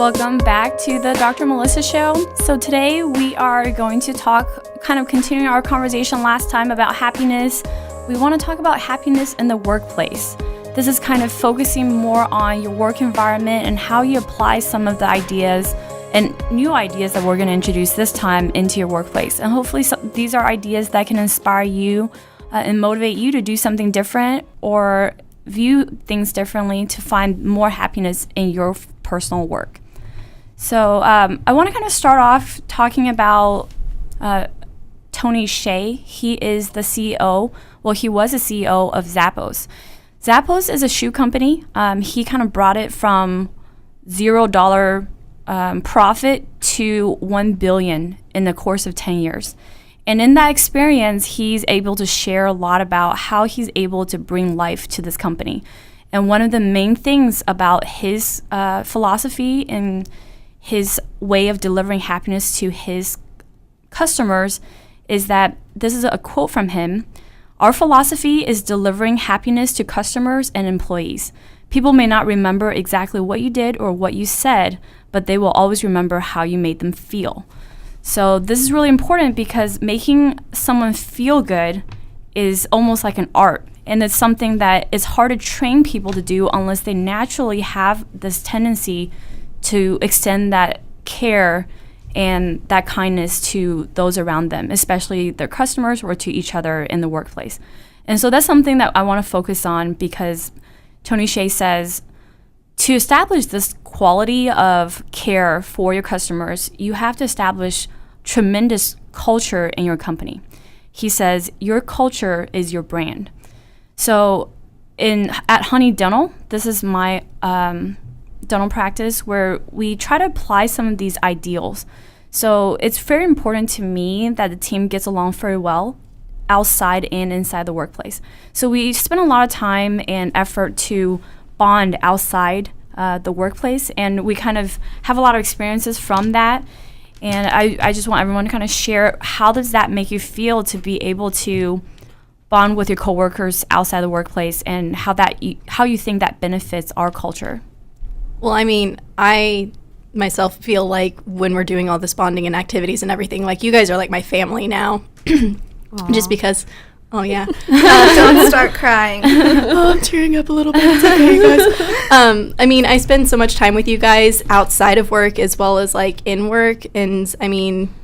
Welcome back to the Dr. Melissa Show. So today we are going to talk, kind of continuing our conversation last time about happiness. We want to talk about happiness in the workplace. This is kind of focusing more on your work environment and how you apply some of the ideas and new ideas that we're going to introduce this time into your workplace. And hopefully these are ideas that can inspire you and motivate you to do something different or view things differently to find more happiness in your personal work. So I want to kind of start off talking about Tony Hsieh. He is the CEO. Well, he was the CEO of Zappos. Zappos is a shoe company. He kind of brought it from $0 profit to $1 billion in the course of 10 years. And in that experience, he's able to share a lot about how he's able to bring life to this company. And one of the main things about his philosophy and his way of delivering happiness to his customers is that, this is a quote from him, "Our philosophy is delivering happiness to customers and employees. People may not remember exactly what you did or what you said, but they will always remember how you made them feel." So this is really important because making someone feel good is almost like an art. And it's something that is hard to train people to do unless they naturally have this tendency to extend that care and that kindness to those around them, especially their customers or to each other in the workplace. And so that's something that I want to focus on because Tony Hsieh says, to establish this quality of care for your customers, you have to establish tremendous culture in your company. He says, your culture is your brand. So at Honey Dental, this is my dental practice where we try to apply some of these ideals. So it's very important to me that the team gets along very well outside and inside the workplace. So we spend a lot of time and effort to bond outside the workplace, and we kind of have a lot of experiences from that. And I just want everyone to kind of share, how does that make you feel to be able to bond with your coworkers outside the workplace, and how you think that benefits our culture? Well, I mean, I myself feel like when we're doing all this bonding and activities and everything, like, you guys are like my family now. Just because, oh yeah. Don't start crying. Oh, I'm tearing up a little bit. It's okay, guys. I mean, I spend so much time with you guys outside of work as well as like in work. And I mean,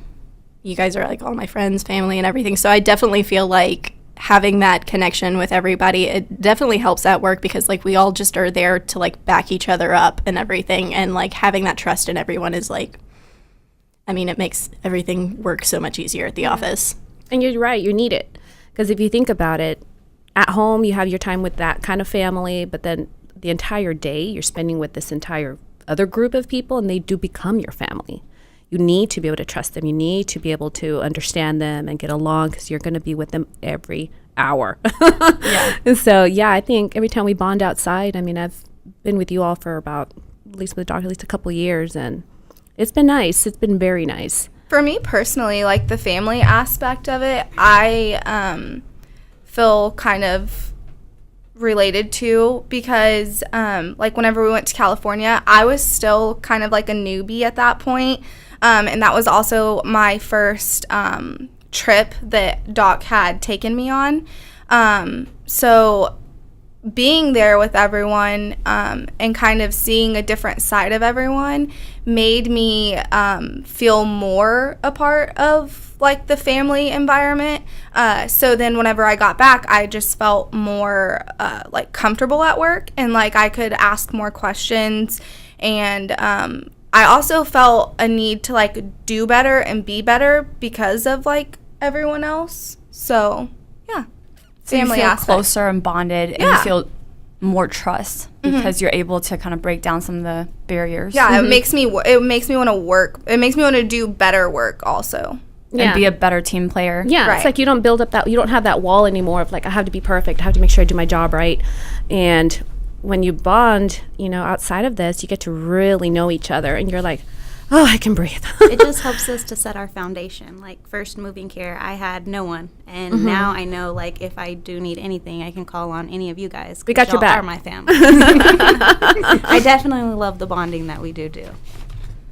you guys are like all my friends, family, and everything. So I definitely feel like having that connection with everybody, it definitely helps at work because like we all just are there to like back each other up and everything. And like having that trust in everyone is like, I mean, it makes everything work so much easier at the office. And you're right, you need it. Because if you think about it, at home you have your time with that kind of family, but then the entire day you're spending with this entire other group of people, and they do become your family. You need to be able to trust them. You need to be able to understand them and get along because you're going to be with them every hour. Yeah. And so, yeah, I think every time we bond outside, I mean, I've been with you all for about, at least with the doctor, at least a couple of years, and it's been nice. It's been very nice. For me personally, like the family aspect of it, I feel kind of related to because like whenever we went to California, I was still kind of like a newbie at that point. And that was also my first trip that Doc had taken me on. So being there with everyone and kind of seeing a different side of everyone made me feel more a part of like the family environment. So then whenever I got back, I just felt more like comfortable at work and like I could ask more questions. And I also felt a need to like do better and be better because of like everyone else. So yeah. So you feel closer and bonded, and you feel more trust because you're able to kind of break down some of the barriers. Yeah, it makes me want to work. It makes me want to do better work also. And be a better team player. Yeah, right. It's like you don't build up you don't have that wall anymore of like, I have to be perfect. I have to make sure I do my job right. And when you bond, outside of this, you get to really know each other, and you're like, oh, I can breathe. It just helps us to set our foundation. Like first moving care, I had no one, and now I know like if I do need anything, I can call on any of you guys. We got your back. Are my family. I definitely love the bonding that we do.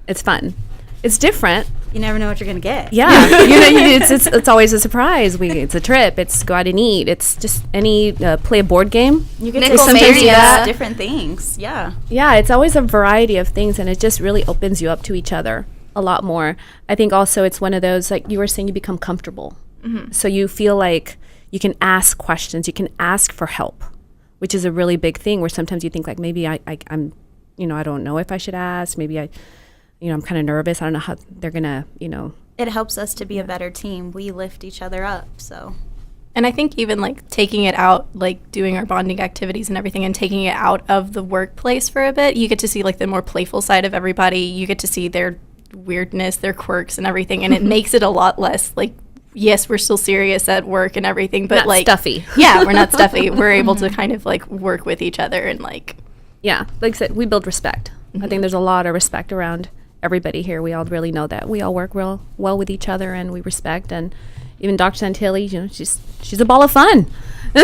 It's fun. It's different. You never know what you're gonna get. Yeah, it's always a surprise. It's a trip. It's go out and eat. It's just any play a board game. You get Nickel to Mania. experience different things. Yeah. Yeah, it's always a variety of things, and it just really opens you up to each other a lot more. I think also it's one of those, like you were saying, you become comfortable. So you feel like you can ask questions. You can ask for help, which is a really big thing. Where sometimes you think like maybe I'm, I don't know if I should ask. Maybe I'm kind of nervous. I don't know how they're gonna, It helps us to be a better team. We lift each other up. So. And I think even like taking it out, like doing our bonding activities and everything and taking it out of the workplace for a bit, you get to see like the more playful side of everybody. You get to see their weirdness, their quirks and everything. And it makes it a lot less like, yes, we're still serious at work and everything, but not like stuffy. Yeah, we're not stuffy. We're able to kind of like work with each other and like. Yeah, like I said, we build respect. I think there's a lot of respect around everybody here. We all really know that. We all work real well with each other and we respect. And even Dr. Santilli, she's a ball of fun. Do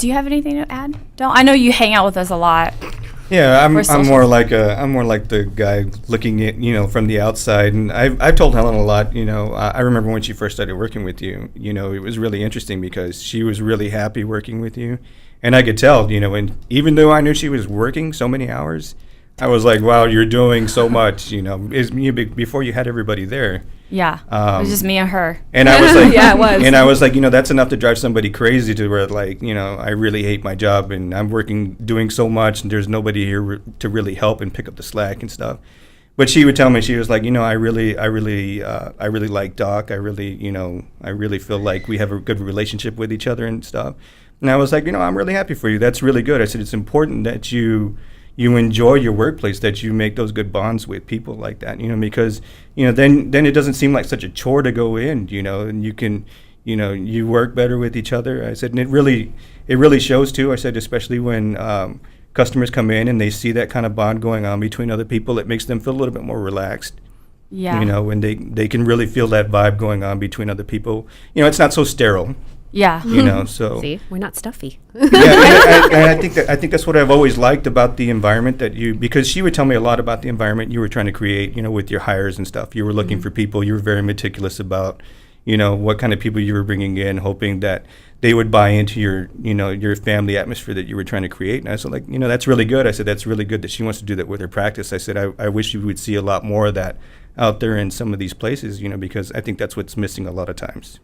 you have anything to add? Don't. I know you hang out with us a lot. Yeah, I'm social. more like the guy looking at from the outside, and I've told Helen a lot. I remember when she first started working with you. It was really interesting because she was really happy working with you, and I could tell. And even though I knew she was working so many hours, I was like, wow, you're doing so much. Before you had everybody there. Yeah, it was just me and her. And I was like, Yeah, it was. And I was like, that's enough to drive somebody crazy to where like, I really hate my job and I'm doing so much and there's nobody here to really help and pick up the slack and stuff. But she would tell me, she was like, I really like Doc. I really feel like we have a good relationship with each other and stuff. And I was like, I'm really happy for you. That's really good. I said, it's important that you enjoy your workplace, that you make those good bonds with people like that, because, then it doesn't seem like such a chore to go in, and you can, you work better with each other. I said, and it really shows too. I said, especially when customers come in and they see that kind of bond going on between other people, it makes them feel a little bit more relaxed. Yeah. When they can really feel that vibe going on between other people. It's not so sterile. Yeah. So. See, we're not stuffy. Yeah, and I think that's what I've always liked about the environment because she would tell me a lot about the environment you were trying to create, with your hires and stuff. You were looking for people. You were very meticulous about, what kind of people you were bringing in, hoping that they would buy into your family atmosphere that you were trying to create. And I was like, that's really good. I said, that's really good that she wants to do that with her practice. I said, I wish you would see a lot more of that out there in some of these places, because I think that's what's missing a lot of times.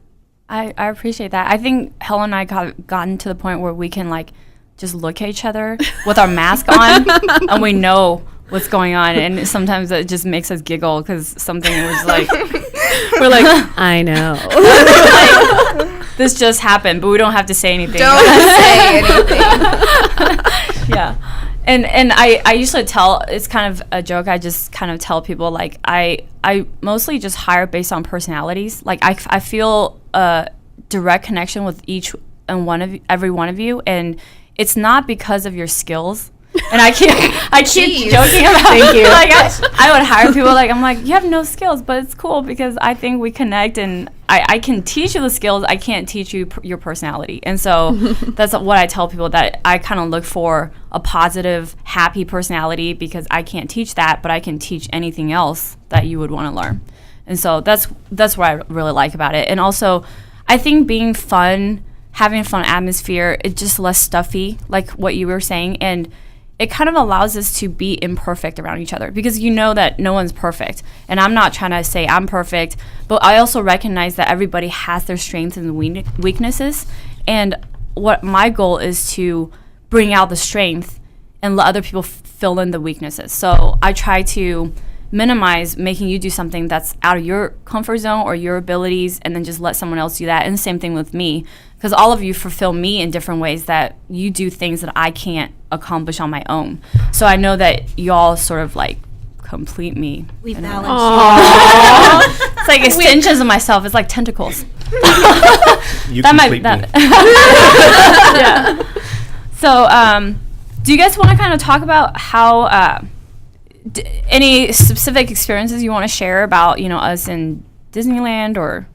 I appreciate that. I think Helen and I gotten to the point where we can like just look at each other with our mask on and we know what's going on, and sometimes it just makes us giggle because something was like We're like, I know. like, this just happened, but we don't have to say anything. Don't say anything. Yeah. And I usually tell, it's kind of a joke, I just kind of tell people, like, I mostly just hire based on personalities. Like, I feel a direct connection with every one of you, and it's not because of your skills. And I keep joking about Thank you. Like, I would hire people, like, I'm like, you have no skills, but it's cool because I think we connect, and I can teach you the skills. I can't teach you your personality. And so that's what I tell people, that I kind of look for a positive, happy personality, because I can't teach that, but I can teach anything else that you would want to learn. And so that's what I really like about it. And also, I think being fun, having a fun atmosphere, it's just less stuffy, like what you were saying. And it kind of allows us to be imperfect around each other, because you know that no one's perfect. And I'm not trying to say I'm perfect, but I also recognize that everybody has their strengths and weaknesses. And what my goal is to bring out the strength and let other people fill in the weaknesses. So I try to minimize making you do something that's out of your comfort zone or your abilities, and then just let someone else do that. And the same thing with me, because all of you fulfill me in different ways, that you do things that I can't accomplish on my own. So I know that y'all sort of like complete me. We in a balance way. you. It's like extensions of myself. It's like tentacles. You That complete me. Yeah. So, do you guys want to kind of talk about how any specific experiences you want to share about, us in Disneyland or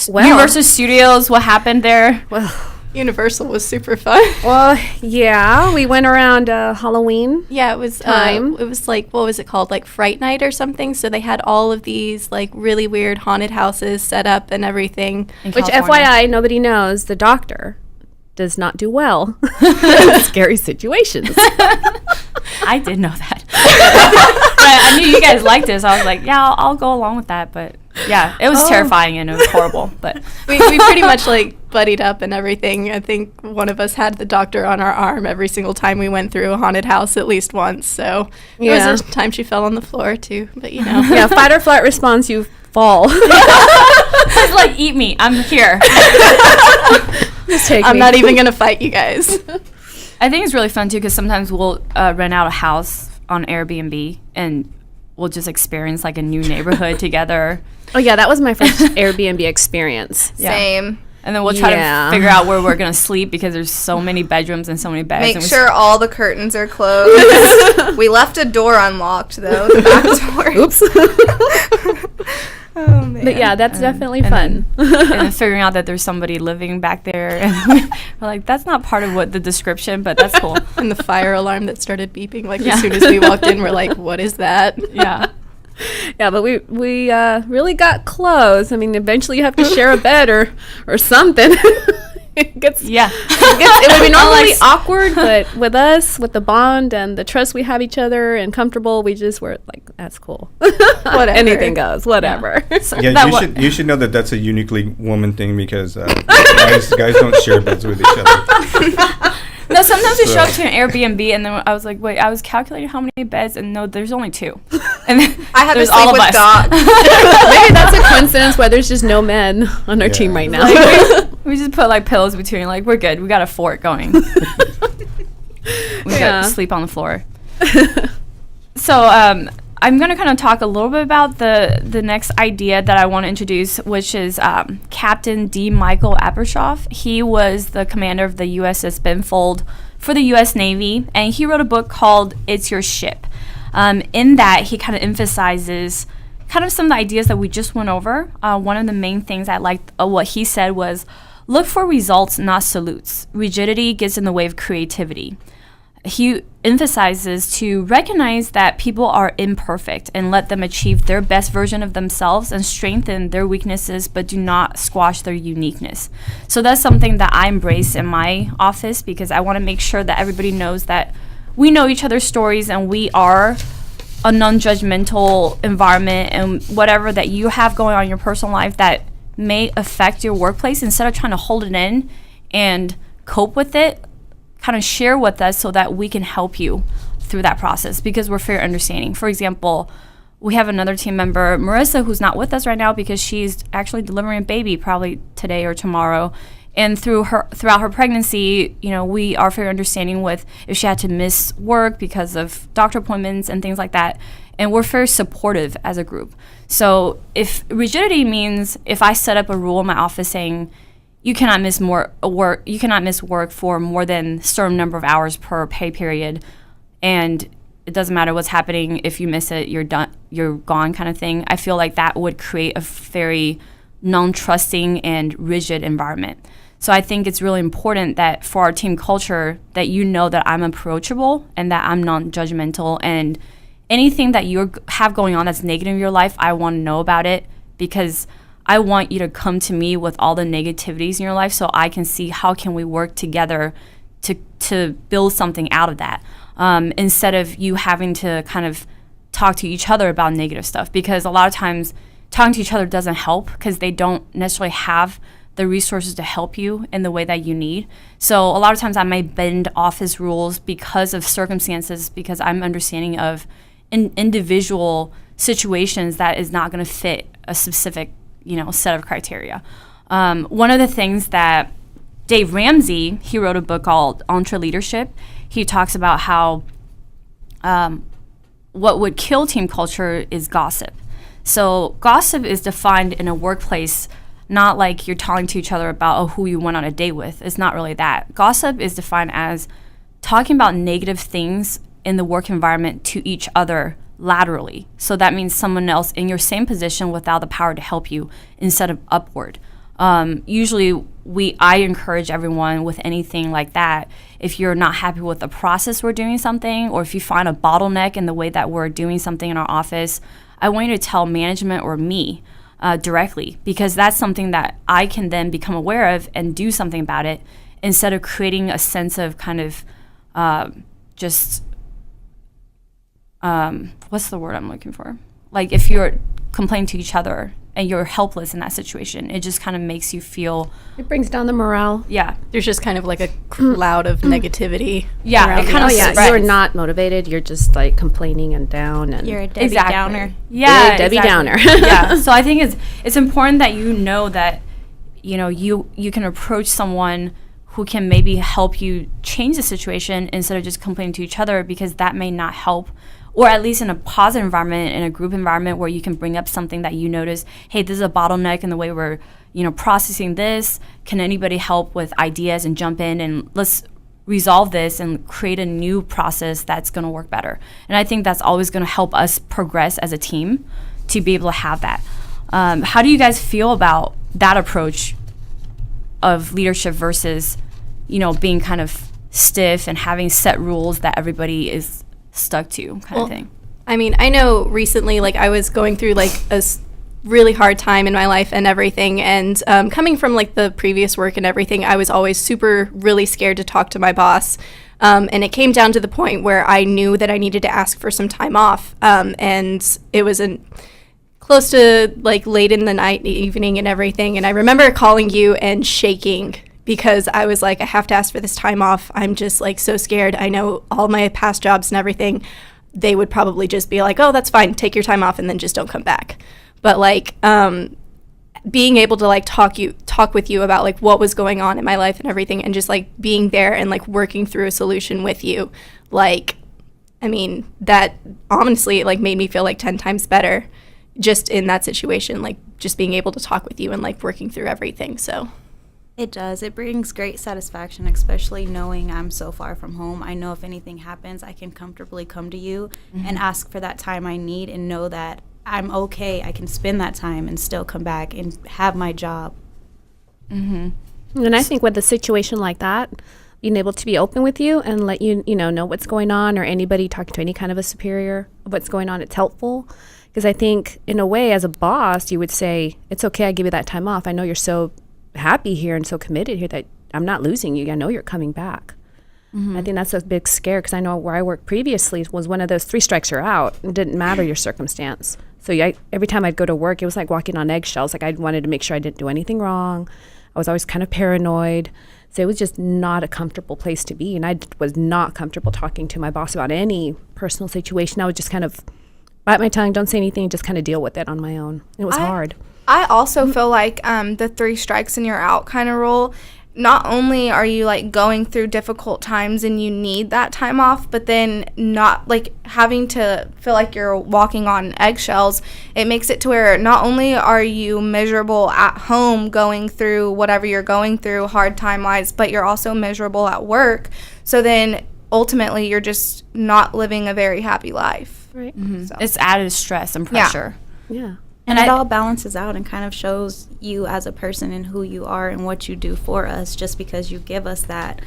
Well, Universal Studios? What happened there? well, Universal was super fun. Well, yeah, we went around Halloween. Yeah, it was Time. it was like, what was it called, like Fright Night or something? So they had all of these like really weird haunted houses set up and everything. Which, FYI, nobody knows, the doctor does not do well in scary situations. I did know that. But I knew you guys liked it, so I was like, yeah, I'll go along with that. But yeah, it was terrifying and it was horrible. But we pretty much like buddied up and everything. I think one of us had the doctor on our arm every single time we went through a haunted house at least once. So there was a time she fell on the floor too, but you know. Yeah, fight or flight response, you fall. it's like, eat me, I'm here. Just take I'm me. not even gonna fight you guys. I think it's really fun too because sometimes we'll rent out a house on Airbnb and we'll just experience like a new neighborhood together. Oh yeah, that was my first Airbnb experience. Same. And then we'll try to figure out where we're going to sleep because there's so many bedrooms and so many beds. Make sure all the curtains are closed. We left a door unlocked, though, the back door. Oops. Oh, man. But yeah, that's definitely fun. And then figuring out that there's somebody living back there. And we're like, that's not part of what the description, but that's cool. And the fire alarm that started beeping like as soon as we walked in, we're like, what is that? Yeah. Yeah, but we really got close. I mean, eventually you have to share a bed or something. It would be normally awkward, but with us, with the bond and the trust we have each other and comfortable, we just were like, that's cool. Whatever. Anything goes, whatever. Yeah. So Yeah, you should know that that's a uniquely woman thing because guys don't share beds with each other. No, sometimes we show up to an Airbnb and then I was like, wait, I was calculating how many beds and no, there's only 2. And then I had to there's sleep with Doc. Maybe that's a coincidence why there's just no men on our team right now. We just put like pillows between, like, we're good. We got a fort going. We got to sleep on the floor. So I'm going to kind of talk a little bit about the next idea that I want to introduce, which is Captain Dee Michael Abershoff. He was the commander of the USS Benfold for the U.S. Navy, and he wrote a book called It's Your Ship. In that, he kind of emphasizes kind of some of the ideas that we just went over. One of the main things I liked what he said was, look for results, not salutes. Rigidity gets in the way of creativity. He emphasizes to recognize that people are imperfect and let them achieve their best version of themselves and strengthen their weaknesses, but do not squash their uniqueness. So that's something that I embrace in my office because I want to make sure that everybody knows that we know each other's stories and we are a non-judgmental environment, and whatever that you have going on in your personal life that may affect your workplace, instead of trying to hold it in and cope with it, kind of share with us so that we can help you through that process because we're fair understanding. For example, we have another team member, Marissa, who's not with us right now because she's actually delivering a baby probably today or tomorrow. And throughout her pregnancy, you know, we are fair understanding with if she had to miss work because of doctor appointments and things like that. And we're very supportive as a group. So if rigidity means if I set up a rule in my office saying you cannot miss work for more than a certain number of hours per pay period, and it doesn't matter what's happening, if you miss it, you're done, you're gone kind of thing. I feel like that would create a very non-trusting and rigid environment. So I think it's really important that for our team culture that you know that I'm approachable and that I'm non-judgmental, and anything that you have going on that's negative in your life, I want to know about it because I want you to come to me with all the negativities in your life so I can see how can we work together to build something out of that, instead of you having to kind of talk to each other about negative stuff, because a lot of times talking to each other doesn't help because they don't necessarily have the resources to help you in the way that you need. So a lot of times I might bend office rules because of circumstances, because I'm understanding of individual situations that is not going to fit a specific set of criteria. One of the things that Dave Ramsey, he wrote a book called Entre Leadership. He talks about how what would kill team culture is gossip. So gossip is defined in a workplace not like you're talking to each other about who you went on a date with. It's not really that. Gossip is defined as talking about negative things in the work environment to each other laterally. So that means someone else in your same position without the power to help you instead of upward. Usually I encourage everyone with anything like that, if you're not happy with the process we're doing something, or if you find a bottleneck in the way that we're doing something in our office, I want you to tell management or me directly, because that's something that I can then become aware of and do something about it, instead of creating a sense of kind of what's the word I'm looking for? Like if you're complaining to each other and you're helpless in that situation, it just kind of makes you feel. It brings down the morale. Yeah. There's just kind of like a cloud of negativity. Yeah. around It you. kind of spreads. You're not motivated. You're just like complaining and down. And You're a Debbie Exactly. Downer. Yeah. You're a Debbie Downer. Yeah. So I think it's important that you know that, you know, you can approach someone who can maybe help you change the situation instead of just complaining to each other, because that may not help. Or at least in a positive environment, in a group environment where you can bring up something that you notice, hey, this is a bottleneck in the way we're, you know, processing this. Can anybody help with ideas and jump in and let's resolve this and create a new process that's going to work better. And I think that's always going to help us progress as a team to be able to have that. How do you guys feel about that approach of leadership versus, you know, being kind of stiff and having set rules that everybody is stuck to kind of thing? I mean, I know recently, like, I was going through, like, really hard time in my life and everything, and coming from, like, the previous work and everything, I was always really scared to talk to my boss, and it came down to the point where I knew that I needed to ask for some time off, and it was close to, like, late in the night, evening and everything, and I remember calling you and shaking because I was like, I have to ask for this time off. I'm just, like, so scared. I know all my past jobs and everything, they would probably just be like, oh, that's fine, take your time off and then just don't come back. But, like, being able to, like, talk with you about, like, what was going on in my life and everything, and just, like, being there and, like, working through a solution with you, like, I mean, that honestly, like, made me feel like 10 times better just in that situation, like, just being able to talk with you and, like, working through everything. So It does. It brings great satisfaction, especially knowing I'm so far from home. I know if anything happens, I can comfortably come to you and ask for that time I need and know that I'm okay. I can spend that time and still come back and have my job. And I think with a situation like that, being able to be open with you and let you know what's going on, or anybody talking to any kind of a superior, what's going on, it's helpful. Because I think in a way, as a boss, you would say, it's okay, I give you that time off. I know you're so happy here and so committed here that I'm not losing you. I know you're coming back. I think that's a big scare, because I know where I worked previously was one of those 3 strikes you're out. It didn't matter your circumstance. So every time I'd go to work, it was like walking on eggshells. Like I wanted to make sure I didn't do anything wrong. I was always kind of paranoid. So it was just not a comfortable place to be. And I was not comfortable talking to my boss about any personal situation. I would just kind of bite my tongue, don't say anything, just kind of deal with it on my own. It was hard. I also feel like the 3 strikes and you're out kind of rule, not only are you, like, going through difficult times and you need that time off, but then not, like, having to feel like you're walking on eggshells, it makes it to where not only are you miserable at home going through whatever you're going through hard time-wise, but you're also miserable at work. So then ultimately you're just not living a very happy life. Right. So. It's added stress and pressure. Yeah. And it all balances out and kind of shows you as a person and who you are and what you do for us, just because you give us that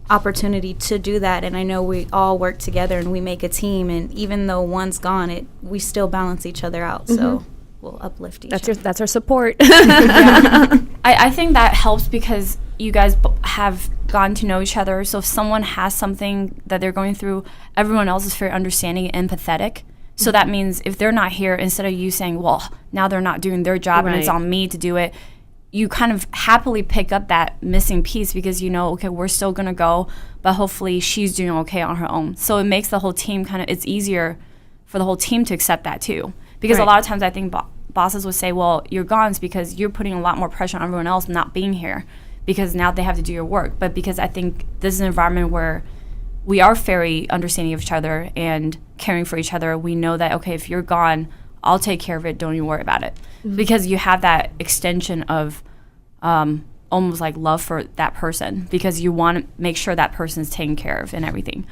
opportunity to do that. And I know we all work together and we make a team, and even though one's gone, we still balance each other out. So we'll uplift each other. That's our support. I think that helps because you guys have gotten to know each other. So if someone has something that they're going through, everyone else is very understanding and empathetic. So that means if they're not here, instead of you saying, well, now they're not doing their job and it's Right. on me to do it, you kind of happily pick up that missing piece because you know, okay, we're still going to go, but hopefully she's doing okay on her own. So it makes the whole team it's easier for the whole team to accept that too. Because a Right. lot of times I think bosses would say, well, you're gone because you're putting a lot more pressure on everyone else not being here because now they have to do your work. But because I think this is an environment where we are very understanding of each other and caring for each other. We know that, okay, if you're gone, I'll take care of it. Don't even worry about it. Because you have that extension of almost like love for that person because you want to make sure that person's taken care of and everything.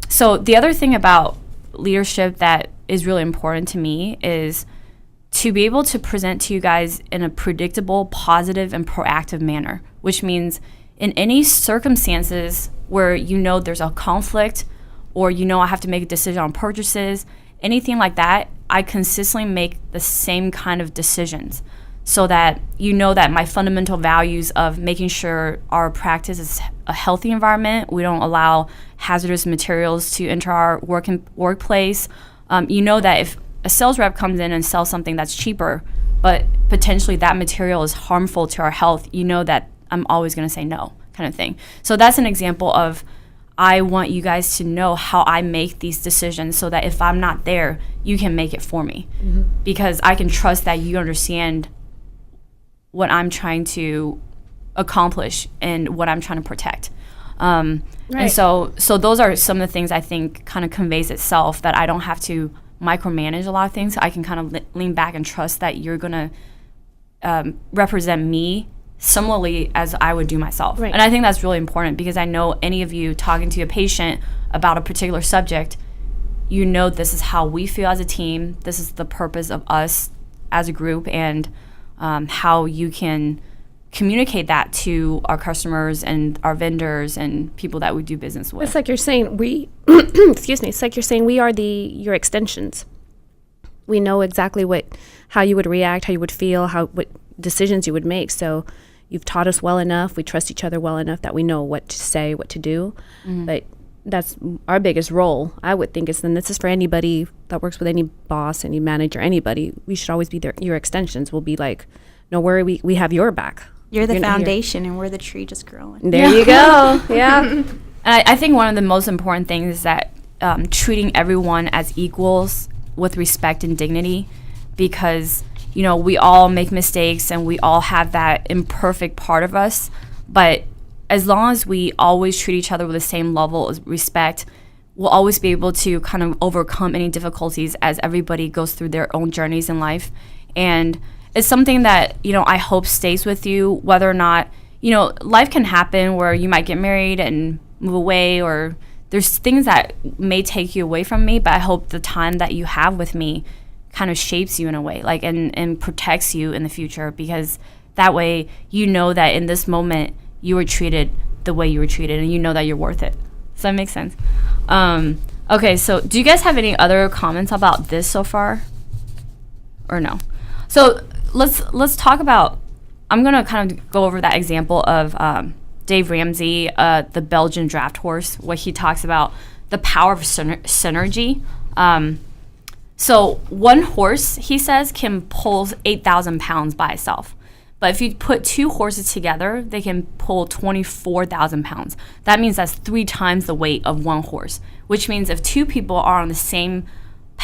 So the other thing about leadership that is really important to me is to be able to present to you guys in a predictable, positive, and proactive manner, which means in any circumstances where you know there's a conflict or you know I have to make a decision on purchases, anything like that, I consistently make the same kind of decisions so that you know that my fundamental values of making sure our practice is a healthy environment, we don't allow hazardous materials to enter our workplace. You know that if a sales rep comes in and sells something that's cheaper, but potentially that material is harmful to our health, you know that I'm always going to say no, kind of thing. So that's an example of I want you guys to know how I make these decisions so that if I'm not there, you can make it for me. Because I can trust that you understand what I'm trying to accomplish and what I'm trying to protect. And so those are some of the things I think kind of conveys itself, that I don't have to micromanage a lot of things. I can kind of lean back and trust that you're going to represent me similarly as I would do myself. And I think that's really important, because I know any of you talking to a patient about a particular subject, you know this is how we feel as a team, this is the purpose of us as a group, and how you can communicate that to our customers and our vendors and people that we do business with. It's like you're saying excuse me, it's like you're saying we are your extensions. We know exactly how you would react, how you would feel, what decisions you would make. So you've taught us well enough, we trust each other well enough that we know what to say, what to do. But that's our biggest role, I would think, and this is for anybody that works with any boss, any manager, anybody. We should always be your extensions. We'll be like, no worry, we have your back. You're the foundation, and we're the tree just growing. There you go. Yeah. And I think one of the most important things is that treating everyone as equals with respect and dignity, because, you know, we all make mistakes and we all have that imperfect part of us. But as long as we always treat each other with the same level of respect, we'll always be able to kind of overcome any difficulties as everybody goes through their own journeys in life. And it's something that, you know, I hope stays with you, whether or not, you know, life can happen where you might get married and move away, or there's things that may take you away from me, but I hope the time that you have with me kind of shapes you in a way, like, and protects you in the future, because that way you know that in this moment you were treated the way you were treated, and you know that you're worth it. Does that make sense? Okay, so do you guys have any other comments about this so far, or no? So let's talk about, I'm going to kind of go over that example of Dave Ramsey, the Belgian draft horse, what he talks about, the power of synergy. So one horse, he says, can pull 8,000 pounds by itself. But if you put two horses together, they can pull 24,000 pounds. That means that's 3 times the weight of one horse, which means if two people are on the same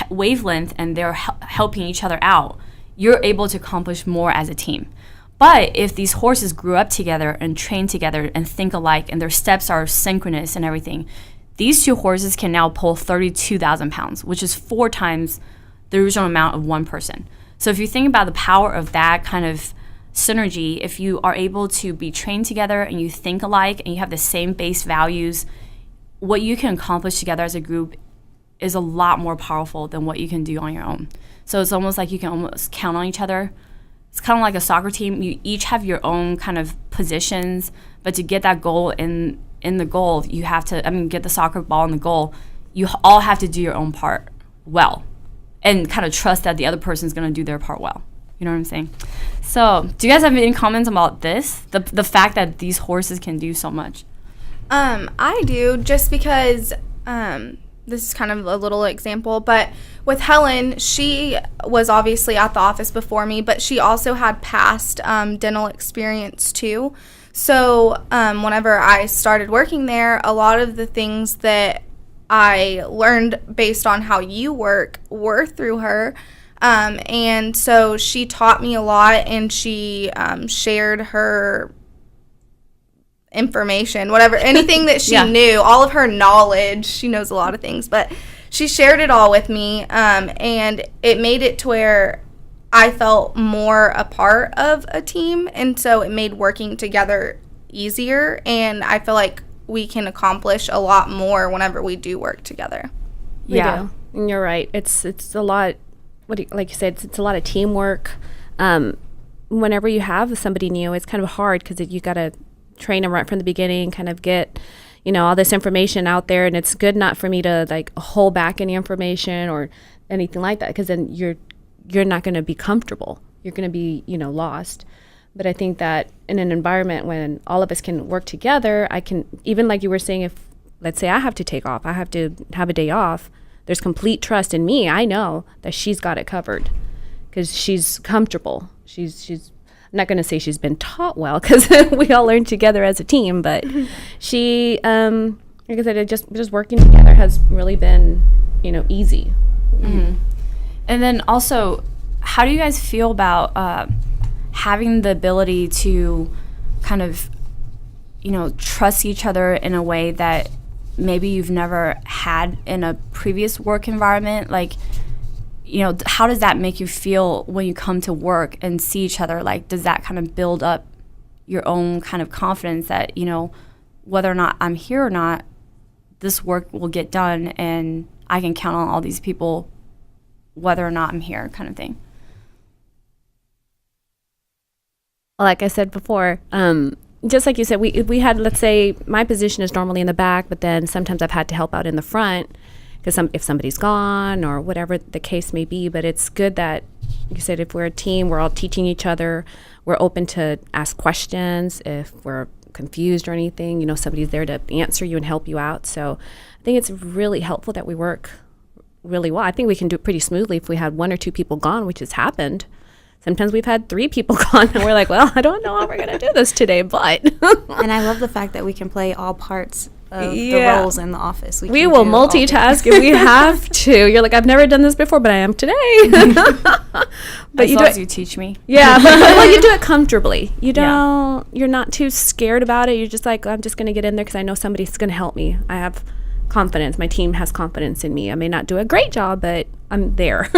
wavelength and they're helping each other out, you're able to accomplish more as a team. But if these horses grew up together and trained together and think alike, and their steps are synchronous and everything, these two horses can now pull 32,000 pounds, which is 4 times the original amount of one person. So if you think about the power of that kind of synergy, if you are able to be trained together and you think alike and you have the same base values, what you can accomplish together as a group is a lot more powerful than what you can do on your own. So it's almost like you can almost count on each other. It's kind of like a soccer team. You each have your own kind of positions, but to get that goal in the goal, you have to, get the soccer ball in the goal, you all have to do your own part well and kind of trust that the other person's going to do their part well. You know what I'm saying? So do you guys have any comments about this? The fact that these horses can do so much? I do, just because this is kind of a little example, but with Helen, she was obviously at the office before me, but she also had past dental experience too. So whenever I started working there, a lot of the things that I learned based on how you work were through her. And so she taught me a lot, and she shared her information, anything that she knew, all of her knowledge. She knows a lot of things, but she shared it all with me, and it made it to where I felt more a part of a team, and so it made working together easier, and I feel like we can accomplish a lot more whenever we do work together. We do. And you're right. It's a lot like you said, it's a lot of teamwork. Whenever you have somebody new, it's kind of hard because you got to train them right from the beginning, kind of get, all this information out there. And it's good not for me to like hold back any information or anything like that, because then you're not going to be comfortable. You're going to be, lost. But I think that in an environment when all of us can work together, I can, even like you were saying, if let's say I have to take off, I have to have a day off, there's complete trust in me. I know that she's got it covered because she's comfortable. She's I'm not going to say she's been taught well, because we all learn together as a team, but she, like I said, just working together has really been, easy. Mm-hmm. And then also, how do you guys feel about having the ability to kind of, trust each other in a way that maybe you've never had in a previous work environment? Like, how does that make you feel when you come to work and see each other? Like, does that kind of build up your own kind of confidence that, whether or not I'm here or not, this work will get done and I can count on all these people whether or not I'm here, kind of thing? Like I said before, just like you said, we had, let's say, my position is normally in the back, but then sometimes I've had to help out in the front because if somebody's gone or whatever the case may be. But it's good that, like you said, if we're a team, we're all teaching each other. We're open to ask questions if we're confused or anything. Somebody's there to answer you and help you out. So I think it's really helpful that we work really well. I think we can do it pretty smoothly if we had 1 or 2 people gone, which has happened. Sometimes we've had 3 people gone and we're like, well, I don't know how we're going to do this today, but. And I love the fact that we can play all parts of the roles in the office. We will multitask if we have to. You're like, I've never done this before, but I am today. But as long as you teach me. Yeah, but well, you do it comfortably. You're not too scared about it. You're just like, I'm just going to get in there because I know somebody's going to help me. I have confidence. My team has confidence in me. I may not do a great job, but I'm there.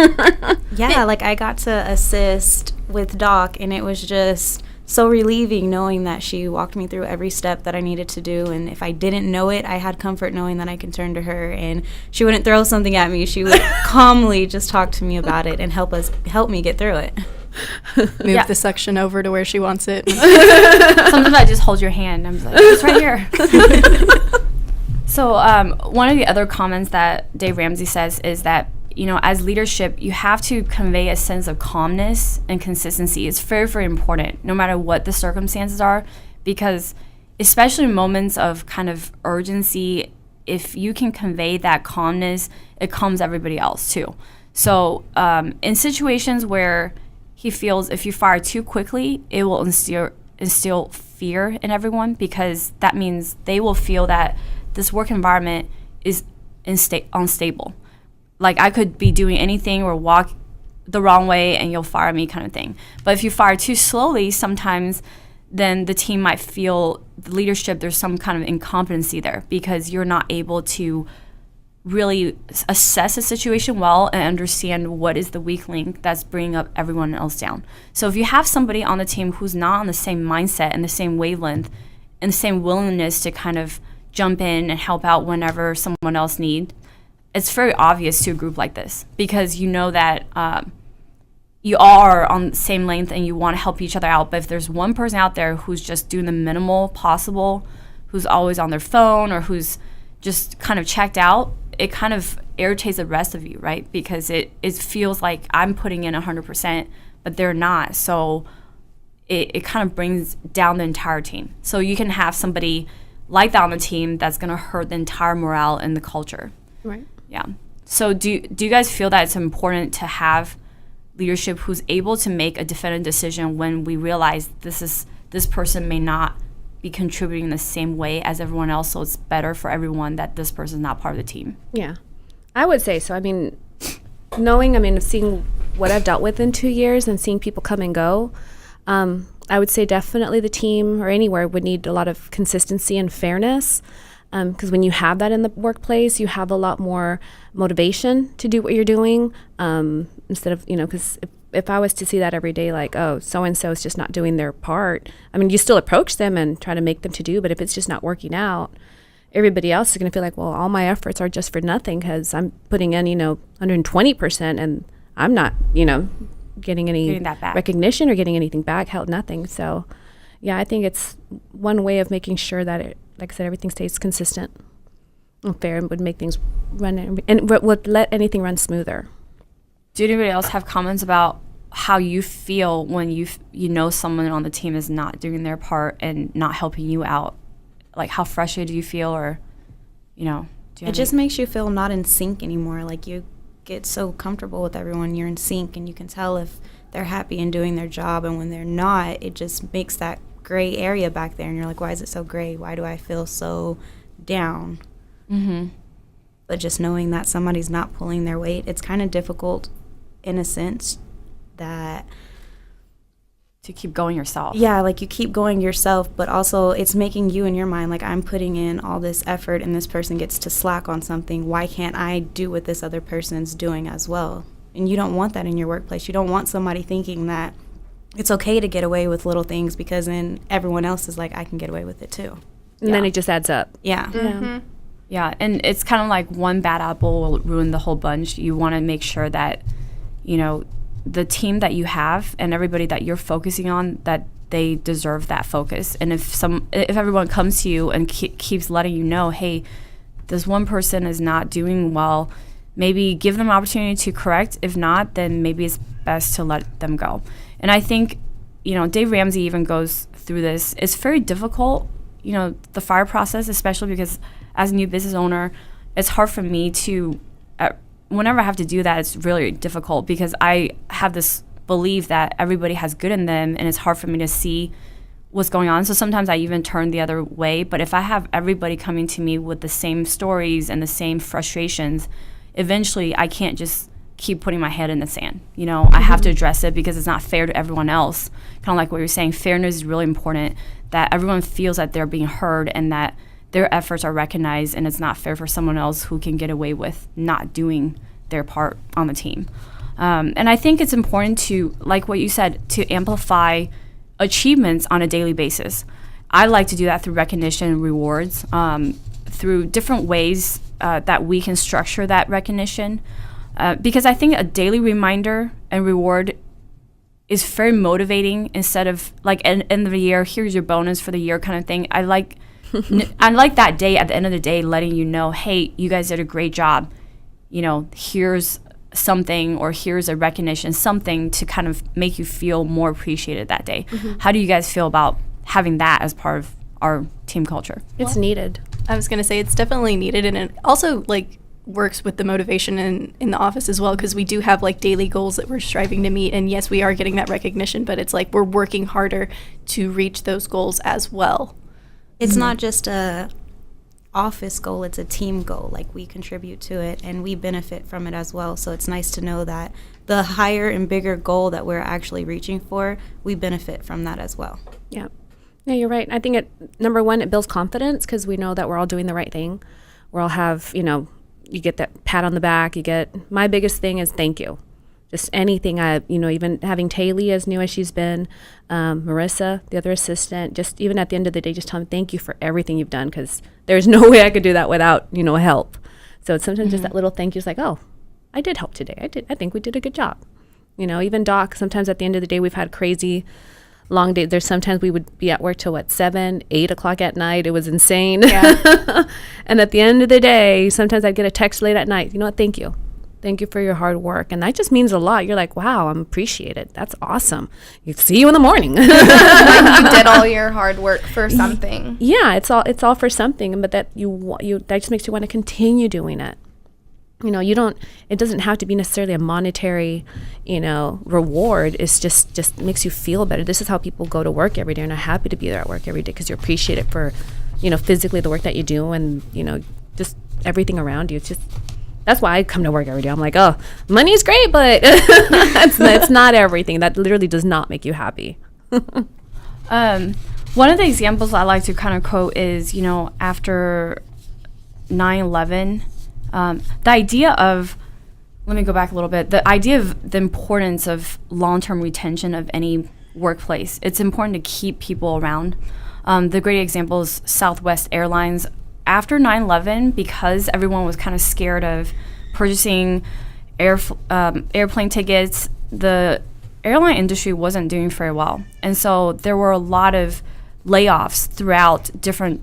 Yeah, like I got to assist with Doc, and it was just so relieving knowing that she walked me through every step that I needed to do. And if I didn't know it, I had comfort knowing that I can turn to her, and she wouldn't throw something at me. She would calmly just talk to me about it and help me get through it. Move the suction over to where she wants it. Sometimes I just hold your hand. I'm just like, it's right here. So one of the other comments that Dave Ramsey says is that, as leadership, you have to convey a sense of calmness and consistency. It's very, very important, no matter what the circumstances are, because especially in moments of kind of urgency, if you can convey that calmness, it calms everybody else too. So in situations where he feels if you fire too quickly, it will instill fear in everyone, because that means they will feel that this work environment is unstable. Like, I could be doing anything or walk the wrong way and you'll fire me, kind of thing. But if you fire too slowly, sometimes then the team might feel, the leadership, there's some kind of incompetency there, because you're not able to really assess a situation well and understand what is the weak link that's bringing up everyone else down. So if you have somebody on the team who's not on the same mindset and the same wavelength and the same willingness to kind of jump in and help out whenever someone else needs, it's very obvious to a group like this, because you know that you all are on the same length and you want to help each other out. But if there's one person out there who's just doing the minimal possible, who's always on their phone or who's just kind of checked out, it kind of irritates the rest of you, right? Because it feels like I'm putting in 100%, but they're not. So it kind of brings down the entire team. So you can have somebody like that on the team that's going to hurt the entire morale and the culture. Right. Yeah. So do you guys feel that it's important to have leadership who's able to make a definitive decision when we realize this person may not be contributing the same way as everyone else, so it's better for everyone that this person is not part of the team? Yeah, I would say so. I mean, seeing what I've dealt with in 2 years and seeing people come and go, I would say definitely the team or anywhere would need a lot of consistency and fairness, because when you have that in the workplace, you have a lot more motivation to do what you're doing, instead of, because if I was to see that every day, like, oh, so-and-so is just not doing their part, I mean, you still approach them and try to make them to do, but if it's just not working out, everybody else is going to feel like, well, all my efforts are just for nothing because I'm putting in, 120% and I'm not, getting any Getting that back. recognition or getting anything back. Hell, nothing. So, yeah, I think it's one way of making sure that it, like I said, everything stays consistent and fair, and would make things run and would let anything run smoother. Do anybody else have comments about how you feel when you know someone on the team is not doing their part and not helping you out? Like, how frustrated do you feel, or, do you It just makes you feel not in sync anymore. Like, you get so comfortable with everyone, you're in sync, and you can tell if they're happy and doing their job, and when they're not, it just makes that gray area back there, and you're like, why is it so gray? Why do I feel so down? Mm-hmm. But just knowing that somebody's not pulling their weight, it's kind of difficult in a sense that to keep going yourself. yeah, like you keep going yourself, but also it's making you in your mind like, I'm putting in all this effort and this person gets to slack on something. Why can't I do what this other person's doing as well? And you don't want that in your workplace. You don't want somebody thinking that it's okay to get away with little things, because then everyone else is like, I can get away with it too. And then it just adds up. Yeah. Yeah. Yeah, and it's kind of like one bad apple will ruin the whole bunch. You want to make sure that, the team that you have and everybody that you're focusing on, that they deserve that focus. And if everyone comes to you and keeps letting you know, hey, this one person is not doing well, maybe give them an opportunity to correct. If not, then maybe it's best to let them go. And I think, Dave Ramsey even goes through this. It's very difficult, the fire process, especially because as a new business owner, it's hard for me to, whenever I have to do that, it's really difficult because I have this belief that everybody has good in them, and it's hard for me to see what's going on. So sometimes I even turn the other way. But if I have everybody coming to me with the same stories and the same frustrations, eventually I can't just keep putting my head in the sand. I have to address it because it's not fair to everyone else. Kind of like what you're saying, fairness is really important, that everyone feels that they're being heard and that their efforts are recognized, and it's not fair for someone else who can get away with not doing their part on the team. And I think it's important to, like what you said, to amplify achievements on a daily basis. I like to do that through recognition and rewards, through different ways that we can structure that recognition. Because I think a daily reminder and reward is very motivating, instead of like end of the year, here's your bonus for the year kind of thing. I like that day at the end of the day, letting you know, hey, you guys did a great job. Here's something, or here's a recognition, something to kind of make you feel more appreciated that day. Mm-hmm. How do you guys feel about having that as part of our team culture? It's needed. I was going to say it's definitely needed, and it also works with the motivation in the office as well, because we do have daily goals that we're striving to meet, and yes, we are getting that recognition, but it's we're working harder to reach those goals as well. It's not just a office goal, it's a team goal. We contribute to it and we benefit from it as well. So it's nice to know that the higher and bigger goal that we're actually reaching for, we benefit from that as well. Yeah. Yeah, you're right. I think number one, it builds confidence, because we know that we're all doing the right thing. We're all have, you get that pat on the back. My biggest thing is thank you. Just anything, even having Taylor as new as she's been, Marissa, the other assistant, just even at the end of the day, just tell them thank you for everything you've done, because there's no way I could do that without, help. So it's sometimes just that little thank you is oh, I did help today. I think we did a good job. Even Doc, sometimes at the end of the day, we've had crazy long days. There's sometimes we would be at work till 7, 8 o'clock at night. It was insane. Yeah. And at the end of the day, sometimes I'd get a text late at night. You know what? Thank you. Thank you for your hard work. And that just means a lot. You're like, wow, I'm appreciated. That's awesome. You see you in the morning. You did all your hard work for something. Yeah, it's all for something, but that that just makes you want to continue doing it. It doesn't have to be necessarily a monetary, reward. It's just makes you feel better. This is how people go to work every day and are happy to be there at work every day, because you appreciate it for, physically the work that you do, and, just everything around you. It's just, that's why I come to work every day. I'm like, oh, money's great, but it's not everything. That literally does not make you happy. One of the examples I like to kind of quote is, after 9/11, the idea of, let me go back a little bit, the idea of the importance of long-term retention of any workplace. It's important to keep people around. The great example is Southwest Airlines. After 9/11, because everyone was kind of scared of purchasing airplane tickets, the airline industry wasn't doing very well. And so there were a lot of layoffs throughout different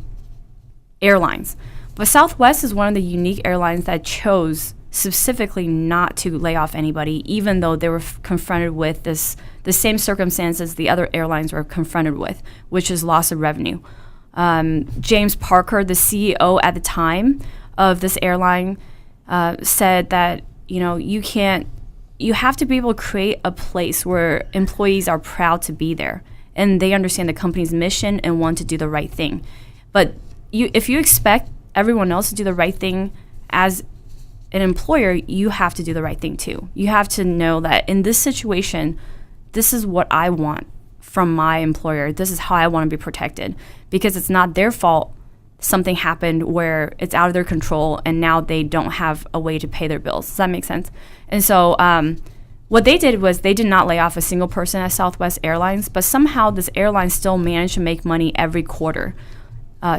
airlines. But Southwest is one of the unique airlines that chose specifically not to lay off anybody, even though they were confronted with the same circumstances the other airlines were confronted with, which is loss of revenue. James Parker, the CEO at the time of this airline, said that, you have to be able to create a place where employees are proud to be there and they understand the company's mission and want to do the right thing. But if you expect everyone else to do the right thing as an employer, you have to do the right thing too. You have to know that in this situation, this is what I want from my employer. This is how I want to be protected, because it's not their fault something happened where it's out of their control and now they don't have a way to pay their bills. Does that make sense? And so what they did was they did not lay off a single person at Southwest Airlines, but somehow this airline still managed to make money every quarter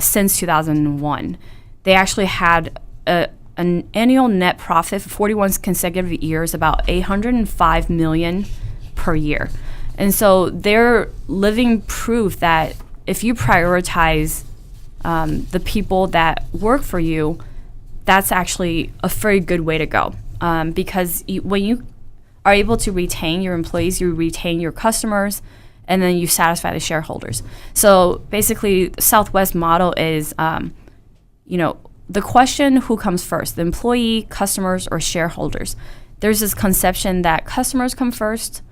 since 2001. They actually had an annual net profit for 41 consecutive years, about $805 million per year. And so they're living proof that if you prioritize the people that work for you, that's actually a very good way to go. Because when you are able to retain your employees, you retain your customers, and then you satisfy the shareholders. So basically, the Southwest model is, the question, who comes first, the employee, customers, or shareholders? There's this conception that customers come first,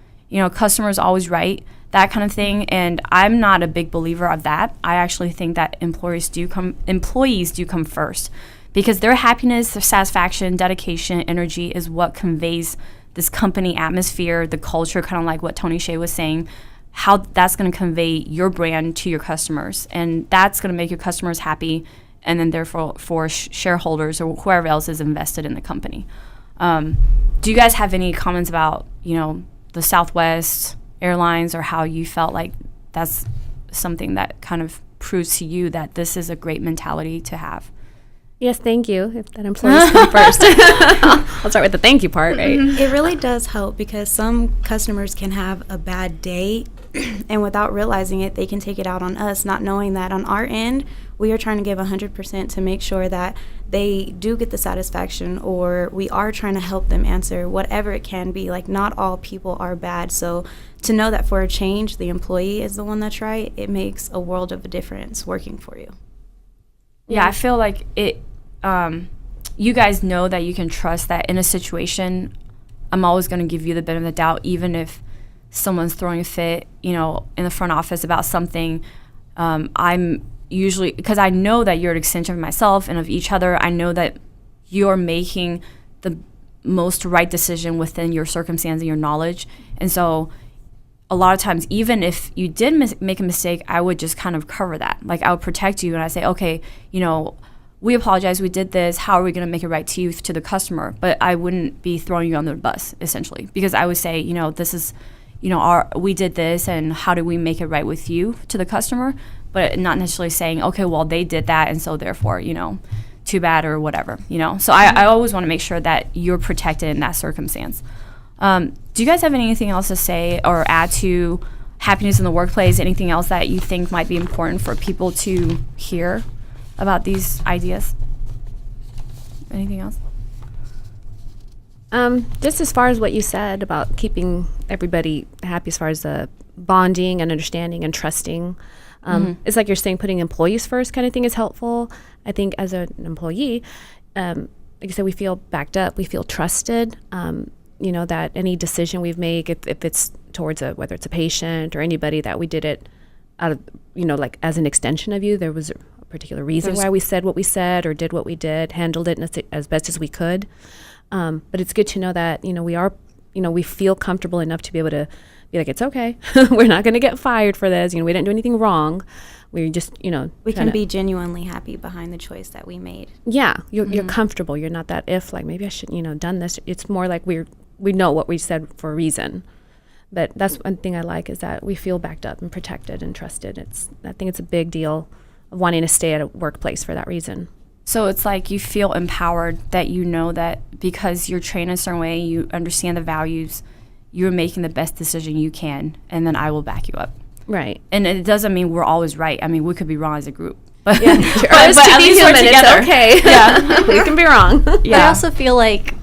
customers always right, that kind of thing. And I'm not a big believer of that. I actually think that employees do come first, because their happiness, their satisfaction, dedication, energy is what conveys this company atmosphere, the culture, kind of like what Tony Hsieh was saying, how that's going to convey your brand to your customers. And that's going to make your customers happy, and then therefore for shareholders or whoever else is invested in the company. Do you guys have any comments about, the Southwest Airlines, or how you felt like that's something that kind of proves to you that this is a great mentality to have? Yes, thank you. If that employees come first. I'll start with the thank you part, right? It really does help, because some customers can have a bad day and without realizing it, they can take it out on us, not knowing that on our end, we are trying to give 100% to make sure that they do get the satisfaction, or we are trying to help them answer whatever it can be. Like, not all people are bad. So to know that for a change, the employee is the one that's right, it makes a world of a difference working for you. Yeah, I feel like it. You guys know that you can trust that in a situation, I'm always going to give you the benefit of the doubt, even if someone's throwing a fit, in the front office about something. I'm usually, because I know that you're an extension of myself and of each other, I know that you're making the most right decision within your circumstance and your knowledge. And so a lot of times, even if you did make a mistake, I would just kind of cover that. Like, I would protect you, and I say, okay, we apologize, we did this, how are we going to make it right to you, to the customer? But I wouldn't be throwing you on the bus, essentially, because I would say, this is, we did this, and how do we make it right with you, to the customer? But not necessarily saying, okay, well, they did that, and so therefore, too bad, or whatever, So I always want to make sure that you're protected in that circumstance. Do you guys have anything else to say or add to happiness in the workplace? Anything else that you think might be important for people to hear about these ideas? Anything else? Just as far as what you said about keeping everybody happy, as far as the bonding and understanding and trusting, it's like you're saying, putting employees first kind of thing is helpful. I think as an employee, like I said, we feel backed up, we feel trusted, that any decision we've made, if it's towards whether it's a patient or anybody, that we did it out of, like as an extension of you, there was a particular reason why we said what we said or did what we did, handled it as best as we could. But it's good to know that, we feel comfortable enough to be able to be like, it's okay. We're not going to get fired for this. We didn't do anything wrong. We just, we can be genuinely happy behind the choice that we made. Yeah. You're comfortable. You're not that if, like, maybe I should, done this. It's more like we know what we said for a reason. But that's one thing I like, is that we feel backed up and protected and trusted. I think it's a big deal of wanting to stay at a workplace for that reason. So it's like you feel empowered that you know that because you're trained a certain way, you understand the values, you're making the best decision you can, and then I will back you up. Right. And it doesn't mean we're always right. I mean, we could be wrong as a group. But, Yeah. but At least we're together. it's okay. Yeah. We can be wrong. But I also feel like,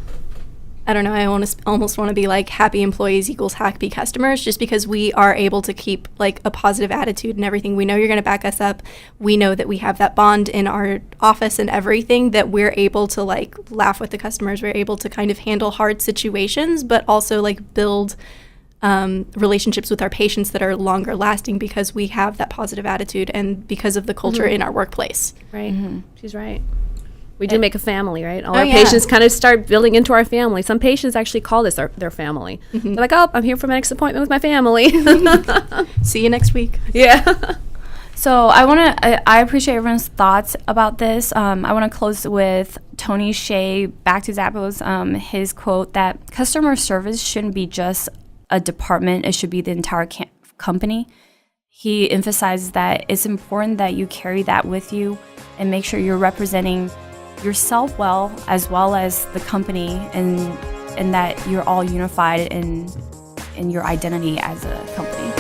I don't know, I almost want to be like happy employees equals happy customers, just because we are able to keep like a positive attitude and everything. We know you're going to back us up. We know that we have that bond in our office and everything, that we're able to like laugh with the customers. We're able to kind of handle hard situations, but also like build relationships with our patients that are longer lasting because we have that positive attitude and because of the culture in our workplace. Right. She's right. We do make a family, right? All Oh, our yeah. patients kind of start building into our family. Some patients actually call this their family. They're like, oh, I'm here for my next appointment with my family. See you next week. Yeah. So I appreciate everyone's thoughts about this. I want to close with Tony Hsieh, back to Zappos, his quote that customer service shouldn't be just a department, it should be the entire company. He emphasizes that it's important that you carry that with you and make sure you're representing yourself well as the company, and that you're all unified in your identity as a company.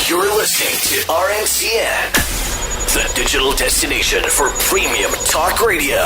You're listening to RMCN, the digital destination for premium talk radio.